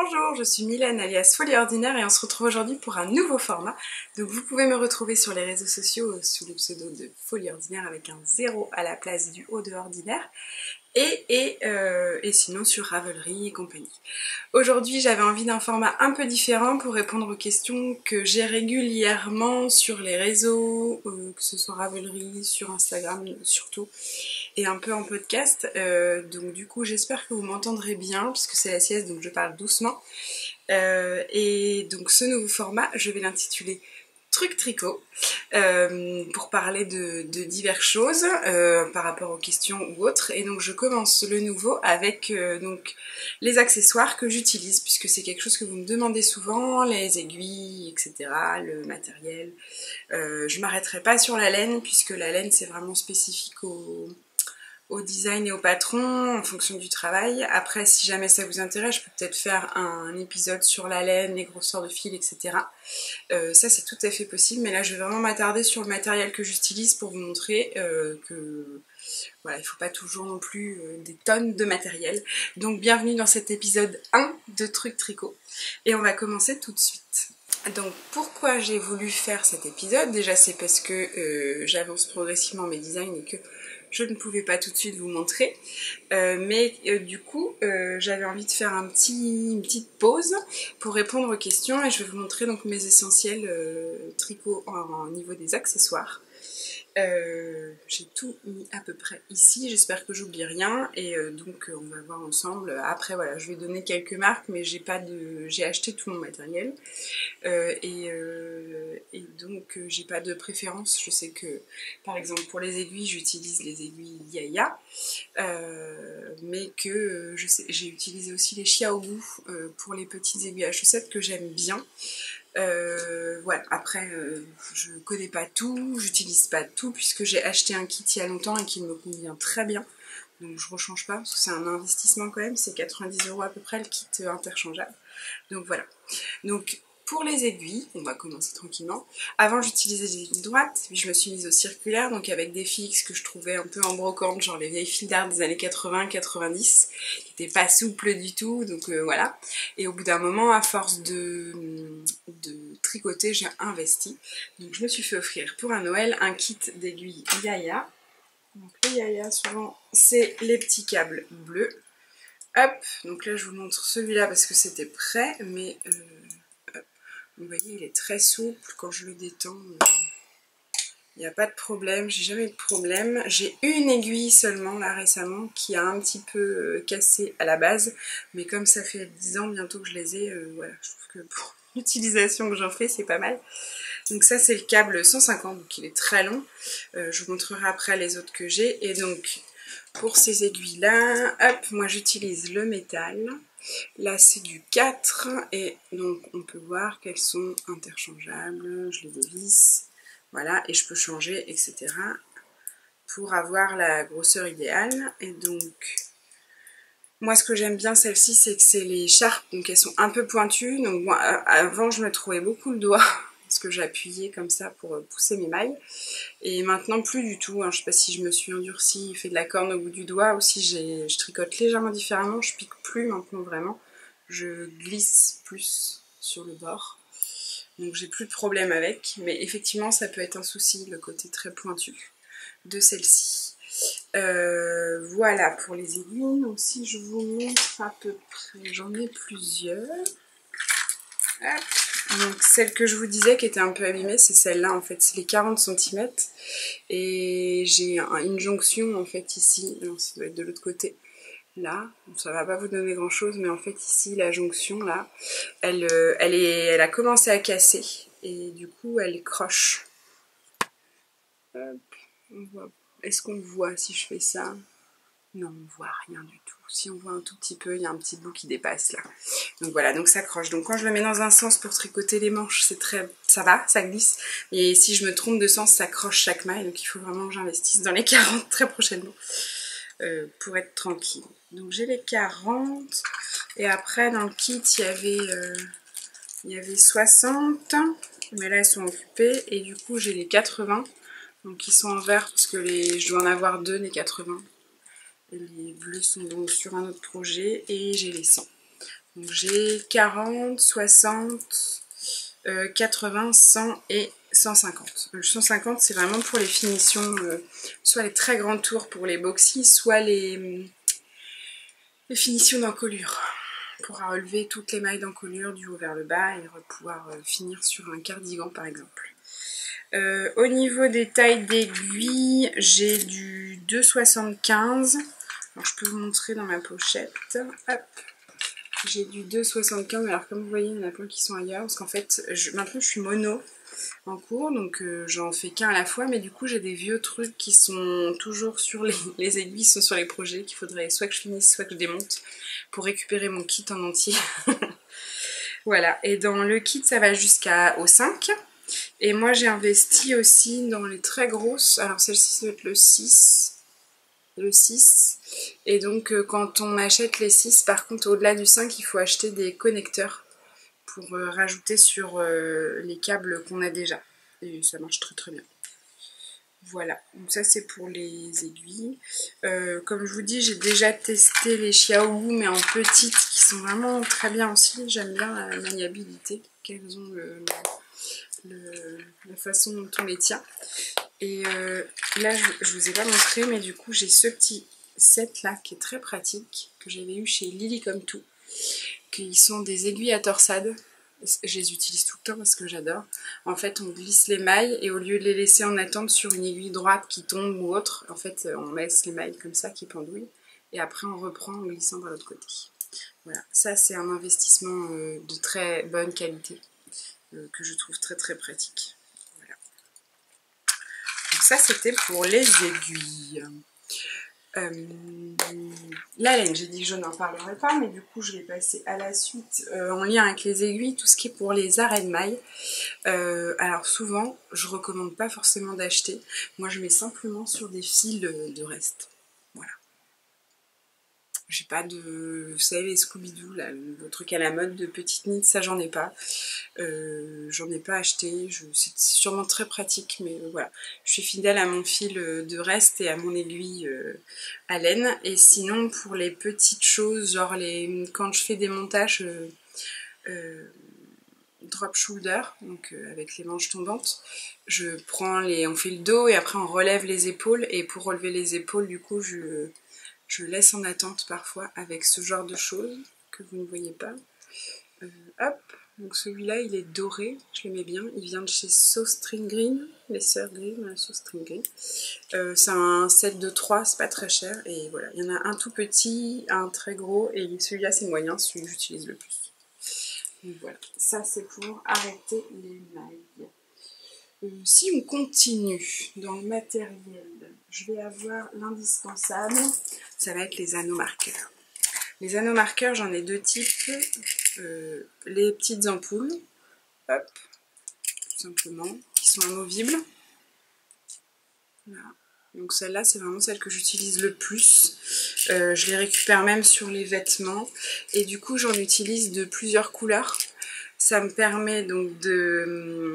Bonjour, je suis Mylène alias Folie Ordinaire et on se retrouve aujourd'hui pour un nouveau format. Donc vous pouvez me retrouver sur les réseaux sociaux sous le pseudo de Folie Ordinaire avec un 0 à la place du O de ordinaire et sinon sur Ravelry et compagnie. Aujourd'hui j'avais envie d'un format un peu différent pour répondre aux questions que j'ai régulièrement sur les réseaux, que ce soit Ravelry, sur Instagram surtout, et un peu en podcast. Donc du coup j'espère que vous m'entendrez bien puisque c'est la sieste donc je parle doucement. Et donc ce nouveau format je vais l'intituler Truc Tricot pour parler de diverses choses par rapport aux questions ou autres. Et donc je commence le nouveau avec donc les accessoires que j'utilise puisque c'est quelque chose que vous me demandez souvent, les aiguilles, etc., le matériel. Je m'arrêterai pas sur la laine puisque la laine c'est vraiment spécifique au design et au patron en fonction du travail. Après, si jamais ça vous intéresse, je peux peut-être faire un épisode sur la laine, les grosseurs de fil, etc. Ça c'est tout à fait possible, mais là je vais vraiment m'attarder sur le matériel que j'utilise pour vous montrer que voilà, il ne faut pas toujours non plus des tonnes de matériel. Donc bienvenue dans cet épisode 1 de Truc Tricot et on va commencer tout de suite. Donc pourquoi j'ai voulu faire cet épisode? Déjà c'est parce que j'avance progressivement mes designs et que je ne pouvais pas tout de suite vous montrer, mais du coup j'avais envie de faire une petite pause pour répondre aux questions et je vais vous montrer donc mes essentiels tricot au niveau des accessoires. J'ai tout mis à peu près ici, j'espère que j'oublie rien et donc on va voir ensemble. Après voilà, je vais donner quelques marques mais j'ai acheté tout mon matériel et donc j'ai pas de préférence. Je sais que par exemple pour les aiguilles j'utilise les aiguilles Yaya, mais que j'ai utilisé aussi les Xiaobu pour les petites aiguilles à chaussettes que j'aime bien. Voilà, après je connais pas tout, j'utilise pas tout puisque j'ai acheté un kit il y a longtemps et qu'il me convient très bien, donc je rechange pas parce que c'est un investissement quand même, c'est 90 € à peu près le kit interchangeable. Donc voilà, donc pour les aiguilles, on va commencer tranquillement. Avant j'utilisais des aiguilles droites, puis je me suis mise au circulaire, donc avec des fixes que je trouvais un peu en brocante, genre les vieilles fils d'art des années 80-90, qui n'étaient pas souples du tout, donc voilà. Et au bout d'un moment, à force de tricoter, j'ai investi. Donc je me suis fait offrir pour un Noël un kit d'aiguilles Yaya. Donc les Yaya souvent c'est les petits câbles bleus. Hop, donc là je vous montre celui-là parce que c'était prêt, mais vous voyez, il est très souple. Quand je le détends, il n'y a pas de problème. J'ai jamais eu de problème. J'ai une aiguille seulement, là, récemment, qui a un petit peu cassé à la base. Mais comme ça fait 10 ans bientôt que je les ai, voilà, je trouve que pour l'utilisation que j'en fais, c'est pas mal. Donc ça, c'est le câble 150, donc il est très long. Je vous montrerai après les autres que j'ai. Et donc, pour ces aiguilles-là, hop, moi j'utilise le métal. Là c'est du 4 et donc on peut voir qu'elles sont interchangeables, je les dévisse, voilà, et je peux changer, etc. pour avoir la grosseur idéale. Et donc moi ce que j'aime bien celle-ci, c'est que c'est les charpes, donc elles sont un peu pointues. Donc moi avant je me trouvais beaucoup le doigt parce que j'appuyais comme ça pour pousser mes mailles, et maintenant plus du tout, hein. Je sais pas si je me suis endurcie, fait de la corne au bout du doigt, ou si je tricote légèrement différemment, je pique plus maintenant vraiment, je glisse plus sur le bord, donc j'ai plus de problème avec, mais effectivement ça peut être un souci, le côté très pointu de celle-ci. Voilà pour les aiguilles. Donc si je vous montre à peu près, j'en ai plusieurs. Hop. Donc celle que je vous disais qui était un peu abîmée, c'est celle-là en fait, c'est les 40 cm et j'ai une jonction en fait ici, non ça doit être de l'autre côté, là, bon, ça va pas vous donner grand chose, mais en fait ici la jonction là, elle a commencé à casser et du coup elle croche. Hop, est-ce qu'on voit si je fais ça? Non, on voit rien du tout. Si on voit un tout petit peu, il y a un petit bout qui dépasse là. Donc voilà, donc ça croche. Donc quand je le mets dans un sens pour tricoter les manches, ça va, ça glisse. Et si je me trompe de sens, ça croche chaque maille. Donc il faut vraiment que j'investisse dans les 40 très prochainement pour être tranquille. Donc j'ai les 40. Et après dans le kit, il y avait 60. Mais là elles sont occupées. Et du coup j'ai les 80. Donc ils sont en vert parce que je dois en avoir 2 les 80. Les bleus sont donc sur un autre projet et j'ai les 100. Donc j'ai 40, 60, 80, 100 et 150. Le 150 c'est vraiment pour les finitions, soit les très grands tours pour les boxy, soit les finitions d'encolure. Pour relever toutes les mailles d'encolure du haut vers le bas et pouvoir finir sur un cardigan par exemple. Au niveau des tailles d'aiguilles, j'ai du 2,75. Alors je peux vous montrer dans ma pochette. Hop. J'ai du 2,75, alors comme vous voyez, il y en a plein qui sont ailleurs, parce qu'en fait, maintenant je suis mono en cours, donc j'en fais qu'un à la fois, mais du coup j'ai des vieux trucs qui sont toujours sur les aiguilles, sont sur les projets, qu'il faudrait soit que je finisse, soit que je démonte, pour récupérer mon kit en entier. Voilà, et dans le kit ça va jusqu'au 5, et moi j'ai investi aussi dans les très grosses, alors celle-ci ça va être le 6, et donc quand on achète les 6, par contre au-delà du 5 il faut acheter des connecteurs pour rajouter sur les câbles qu'on a déjà, et ça marche très très bien. Voilà, donc ça c'est pour les aiguilles. Comme je vous dis, j'ai déjà testé les Xiaowu mais en petites qui sont vraiment très bien aussi. J'aime bien la maniabilité qu'elles ont, la façon dont on les tient. Et là je vous ai pas montré, mais du coup j'ai ce petit set là qui est très pratique, que j'avais eu chez Lily Come To, qui sont des aiguilles à torsade. Je les utilise tout le temps parce que j'adore. En fait on glisse les mailles et au lieu de les laisser en attente sur une aiguille droite qui tombe ou autre, en fait on laisse les mailles comme ça qui pendouillent et après on reprend en glissant de l'autre côté. Voilà, ça c'est un investissement de très bonne qualité que je trouve très très pratique. Voilà. Donc ça c'était pour les aiguilles. La laine, j'ai dit que je n'en parlerai pas, mais du coup je vais passer à la suite en lien avec les aiguilles, tout ce qui est pour les arrêts de mailles. Alors souvent, je recommande pas forcément d'acheter. Moi je mets simplement sur des fils de reste. Voilà. J'ai pas de... Vous savez les Scooby-Doo, là, le truc à la mode de petite nid, ça j'en ai pas. J'en ai pas acheté, c'est sûrement très pratique, mais voilà. Je suis fidèle à mon fil de reste et à mon aiguille à laine. Et sinon, pour les petites choses, genre quand je fais des montages drop shoulder, donc avec les manches tombantes, on fait le dos et après on relève les épaules. Et pour relever les épaules, du coup, je laisse en attente parfois avec ce genre de choses que vous ne voyez pas. Hop, donc celui-là il est doré, je l'aimais bien, il vient de chez So String Green, les sœurs Green, So String Green. C'est un set de 3, c'est pas très cher, et voilà, il y en a un tout petit, un très gros, et celui-là c'est moyen, celui que j'utilise le plus. Donc voilà, ça c'est pour arrêter les mailles. Si on continue dans le matériel, je vais avoir l'indispensable, ça va être les anneaux marqueurs. Les anneaux marqueurs, j'en ai deux types. Les petites ampoules, hop, tout simplement, qui sont amovibles. Voilà. Donc celle-là, c'est vraiment celle que j'utilise le plus. Je les récupère même sur les vêtements. Et du coup, j'en utilise de plusieurs couleurs. Ça me permet donc de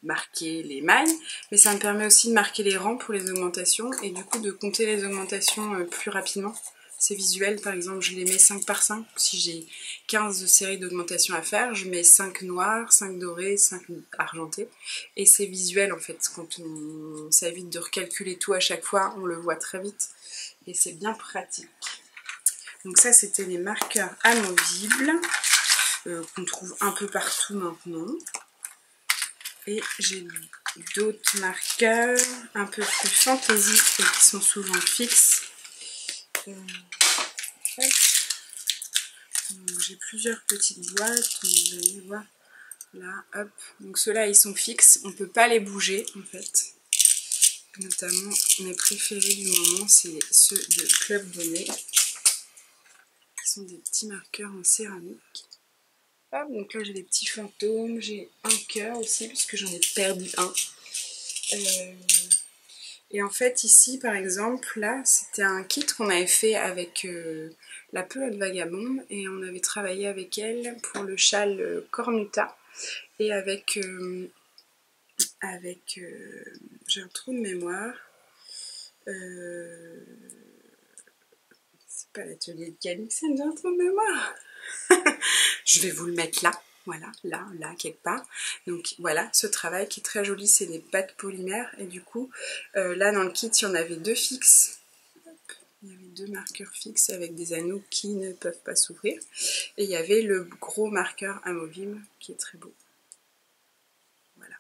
marquer les mailles, mais ça me permet aussi de marquer les rangs pour les augmentations et du coup de compter les augmentations plus rapidement. C'est visuel, par exemple, je les mets 5 par 5. Si j'ai 15 séries d'augmentation à faire, je mets 5 noirs, 5 dorés, 5 argentés. Et c'est visuel en fait, quand ça évite de recalculer tout à chaque fois, on le voit très vite. Et c'est bien pratique. Donc ça, c'était les marqueurs amovibles, qu'on trouve un peu partout maintenant. Et j'ai d'autres marqueurs un peu plus fantaisie et qui sont souvent fixes. J'ai plusieurs petites boîtes, vous allez voir là, hop. Donc ceux-là ils sont fixes, on ne peut pas les bouger en fait. Notamment mes préférés du moment, c'est ceux de Club Bonnet, qui sont des petits marqueurs en céramique. Hop, donc là j'ai des petits fantômes, j'ai un cœur aussi parce que j'en ai perdu un. Et en fait ici par exemple, là c'était un kit qu'on avait fait avec la pelote vagabonde et on avait travaillé avec elle pour le châle Cornuta et avec j'ai un trou de mémoire, c'est Pas l'atelier de Calix, c'est un trou de mémoire. Je vais vous le mettre là. Voilà, là, quelque part. Donc voilà, ce travail qui est très joli, c'est des pâtes polymères. Et du coup, là dans le kit, il y en avait 2 fixes. Il y avait 2 marqueurs fixes avec des anneaux qui ne peuvent pas s'ouvrir. Et il y avait le gros marqueur amovible qui est très beau. Voilà.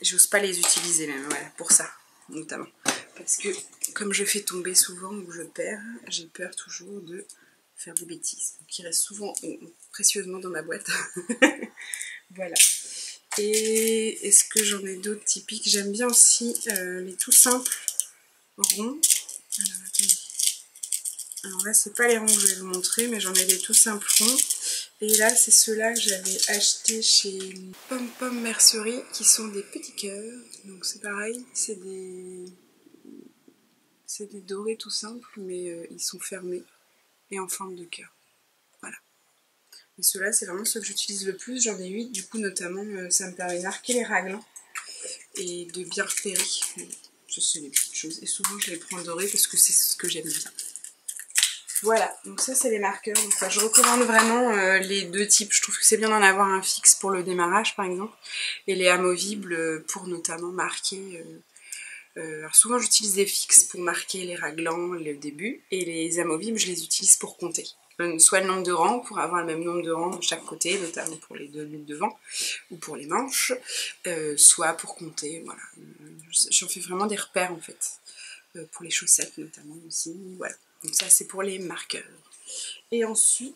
J'ose pas les utiliser même, voilà, pour ça, notamment. Parce que comme je fais tomber souvent ou je perds, j'ai peur toujours de faire des bêtises. Donc il reste souvent précieusement dans ma boîte. Voilà. Et est-ce que j'en ai d'autres typiques? J'aime bien aussi les tout simples ronds. Alors attendez. Alors là c'est pas les ronds que je vais vous montrer, mais j'en ai des tout simples ronds. Et là c'est ceux-là que j'avais acheté chez Pom Pom Mercerie, qui sont des petits cœurs. Donc c'est pareil, c'est des dorés tout simples, mais ils sont fermés et en forme de cœur. Voilà. Et ceux-là, c'est vraiment ceux que j'utilise le plus. J'en ai 8, du coup, notamment, ça me permet d'arquer les raglan et de bien repérer. Ça, c'est des petites choses. Et souvent, je les prends dorés parce que c'est ce que j'aime bien. Voilà, donc ça, c'est les marqueurs. Donc, je recommande vraiment les 2 types. Je trouve que c'est bien d'en avoir un fixe pour le démarrage, par exemple, et les amovibles pour notamment marquer. Alors souvent j'utilise des fixes pour marquer les raglans, le début, et les amovibles je les utilise pour compter. Soit le nombre de rangs, pour avoir le même nombre de rangs de chaque côté, notamment pour les 2 luttes devant, ou pour les manches, soit pour compter, voilà. J'en fais vraiment des repères en fait, pour les chaussettes notamment aussi, voilà. Donc ça c'est pour les marqueurs. Et ensuite,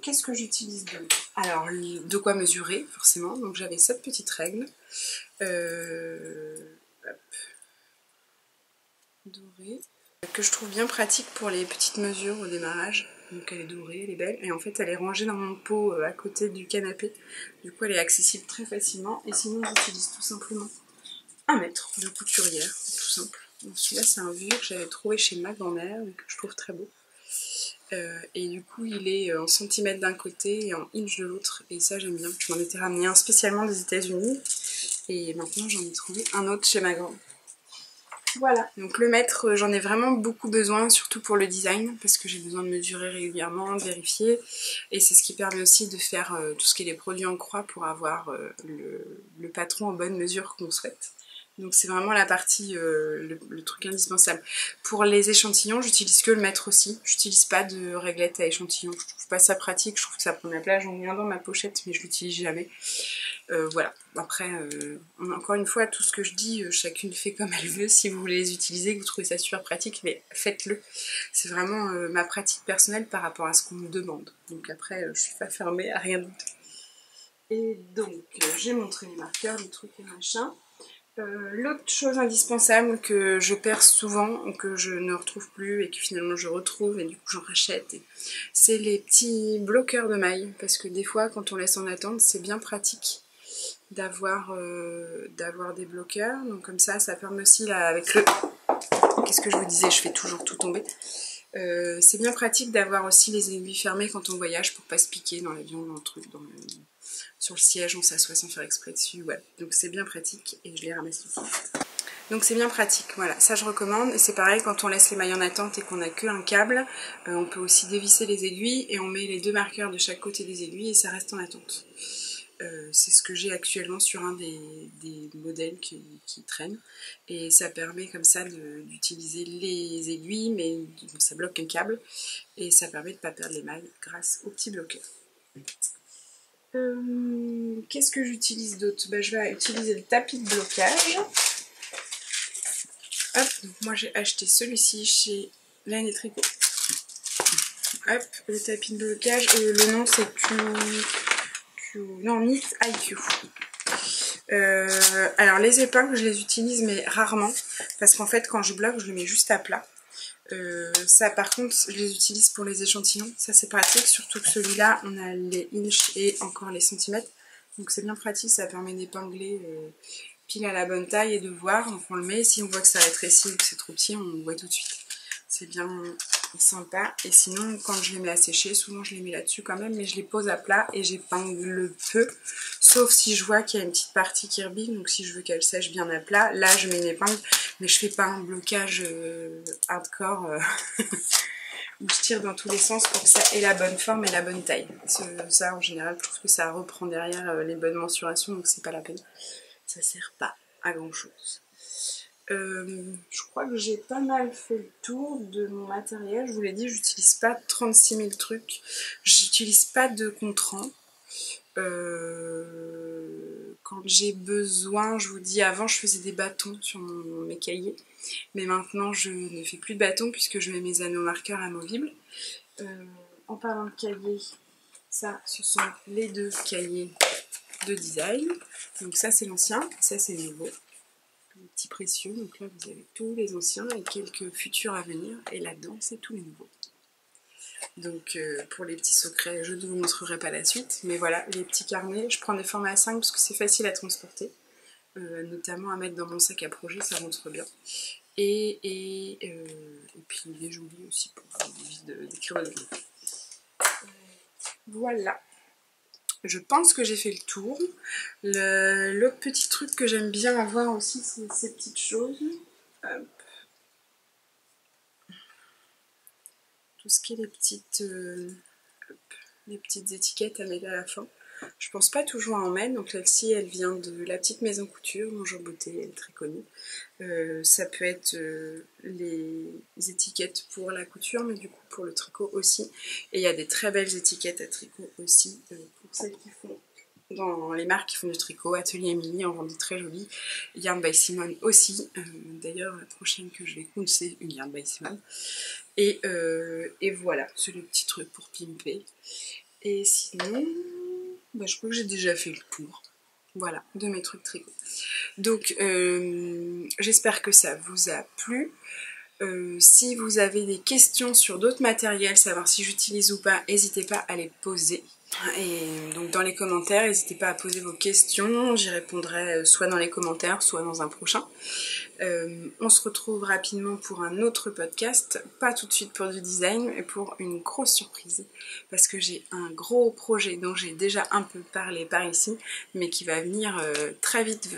qu'est-ce que j'utilise d'autre? Alors, de quoi mesurer, forcément, donc j'avais cette petite règle. Hop. Dorée, que je trouve bien pratique pour les petites mesures au démarrage. Donc elle est dorée, elle est belle, et en fait elle est rangée dans mon pot à côté du canapé. Du coup elle est accessible très facilement, et sinon j'utilise tout simplement un mètre de couturière, tout simple. Donc celui-là c'est un vieux que j'avais trouvé chez ma grand-mère, et que je trouve très beau. Et du coup il est en centimètres d'un côté et en inch de l'autre, et ça j'aime bien. Je m'en étais ramené un spécialement des États-Unis, et maintenant j'en ai trouvé un autre chez ma grand-mère. Voilà, donc le mètre, j'en ai vraiment beaucoup besoin, surtout pour le design, parce que j'ai besoin de mesurer régulièrement, de vérifier, et c'est ce qui permet aussi de faire tout ce qui est les produits en croix pour avoir le patron en bonne mesure qu'on souhaite. Donc c'est vraiment la partie, le truc indispensable. Pour les échantillons, j'utilise que le mètre aussi, j'utilise pas de réglette à échantillons, je trouve pas ça pratique, je trouve que ça prend de la place, j'en ai un dans ma pochette mais je l'utilise jamais. Voilà, après, encore une fois, tout ce que je dis, chacune fait comme elle veut. Si vous voulez les utiliser, que vous trouvez ça super pratique, mais faites-le. C'est vraiment ma pratique personnelle par rapport à ce qu'on me demande. Donc après, je suis pas fermée à rien d'autre. Et donc, j'ai montré les marqueurs, les trucs et machin. L'autre chose indispensable que je perds souvent, que je ne retrouve plus et que finalement je retrouve et du coup j'en rachète, c'est les petits bloqueurs de mailles. Parce que des fois, quand on laisse en attente, c'est bien pratique d'avoir des bloqueurs. Donc comme ça permet aussi là avec le... Qu'est-ce que je vous disais, je fais toujours tout tomber. C'est bien pratique d'avoir aussi les aiguilles fermées quand on voyage pour pas se piquer dans l'avion, dans le truc, sur le siège, on s'assoit sans faire exprès dessus, ouais. Donc c'est bien pratique et je les ramasse ici. Donc c'est bien pratique, voilà, ça je recommande. Et c'est pareil quand on laisse les mailles en attente et qu'on n'a qu'un câble, on peut aussi dévisser les aiguilles et on met les 2 marqueurs de chaque côté des aiguilles et ça reste en attente. C'est ce que j'ai actuellement sur un des modèles qui traînent, et ça permet comme ça d'utiliser les aiguilles, mais ça bloque un câble et ça permet de ne pas perdre les mailles grâce au petit bloqueur. Qu'est-ce que j'utilise d'autre? Je vais utiliser le tapis de blocage. Hop, donc moi j'ai acheté celui-ci chez Laine et Tricot. Hop, le tapis de blocage, le nom c'est Knit IQ. Alors les épingles je les utilise mais rarement, parce qu'en fait quand je bloque je le mets juste à plat. Ça par contre je les utilise pour les échantillons, ça c'est pratique, surtout que celui-là on a les inches et encore les centimètres, donc c'est bien pratique, ça permet d'épingler pile à la bonne taille et de voir, donc on le met, si on voit que ça rétrécit ou que c'est trop petit on le voit tout de suite. C'est bien sympa, et sinon quand je les mets à sécher, souvent je les mets là-dessus quand même, mais je les pose à plat et j'épingle peu, sauf sauf si je vois qu'il y a une petite partie qui rebille, donc si je veux qu'elle sèche bien à plat, là je mets une épingle, mais je fais pas un blocage hardcore où je tire dans tous les sens pour que ça ait la bonne forme et la bonne taille. Ça en général je trouve que ça reprend derrière les bonnes mensurations, donc c'est pas la peine. Ça sert pas à grand chose. Je crois que j'ai pas mal fait le tour de mon matériel. Je vous l'ai dit, j'utilise pas 36 000 trucs. J'utilise pas de contrant. Quand j'ai besoin, je vous dis, avant je faisais des bâtons sur mes cahiers. Mais maintenant je ne fais plus de bâtons puisque je mets mes anneaux marqueurs amovibles. En parlant de cahiers, ça ce sont les 2 cahiers de design. Donc ça c'est l'ancien, ça c'est le nouveau. Les petits précieux, donc là vous avez tous les anciens et quelques futurs à venir, et là-dedans c'est tous les nouveaux. Donc pour les petits secrets, je ne vous montrerai pas la suite, mais voilà, les petits carnets, je prends des formats A5 parce que c'est facile à transporter, notamment à mettre dans mon sac à projet, ça rentre bien. Et puis les jolis aussi pour d'écrire le livre. Voilà. Je pense que j'ai fait le tour. L'autre petit truc que j'aime bien avoir aussi, c'est ces petites choses. Hop. Tout ce qui est les petites étiquettes à mettre à la fin. Je pense pas toujours en mettre, donc celle-ci elle vient de la petite maison couture, Bonjour Beauté, elle est très connue. Ça peut être les étiquettes pour la couture, mais du coup pour le tricot aussi. Et il y a des très belles étiquettes à tricot aussi, pour celles qui font, dans les marques qui font du tricot. Atelier Émilie en vend des très jolies. Yarn by Simone aussi. D'ailleurs la prochaine que je vais coudre c'est une Yarn by Simone. Et voilà, c'est le petit truc pour pimper. Et sinon, je crois que j'ai déjà fait le tour. Voilà, de mes trucs tricot. Donc, j'espère que ça vous a plu. Si vous avez des questions sur d'autres matériels, savoir si j'utilise ou pas, n'hésitez pas à les poser. Et donc dans les commentaires, n'hésitez pas à poser vos questions, j'y répondrai soit dans les commentaires, soit dans un prochain. On se retrouve rapidement pour un autre podcast, pas tout de suite pour du design, mais pour une grosse surprise, parce que j'ai un gros projet dont j'ai déjà un peu parlé par ici, mais qui va venir très vite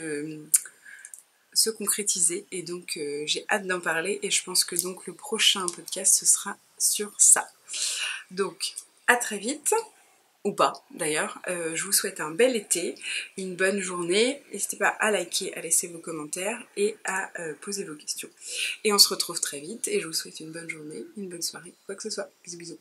se concrétiser, et donc j'ai hâte d'en parler, et je pense que donc le prochain podcast ce sera sur ça. Donc à très vite, ou pas d'ailleurs, je vous souhaite un bel été, une bonne journée, n'hésitez pas à liker, à laisser vos commentaires et à poser vos questions. Et on se retrouve très vite, et je vous souhaite une bonne journée, une bonne soirée, quoi que ce soit. Bisous bisous.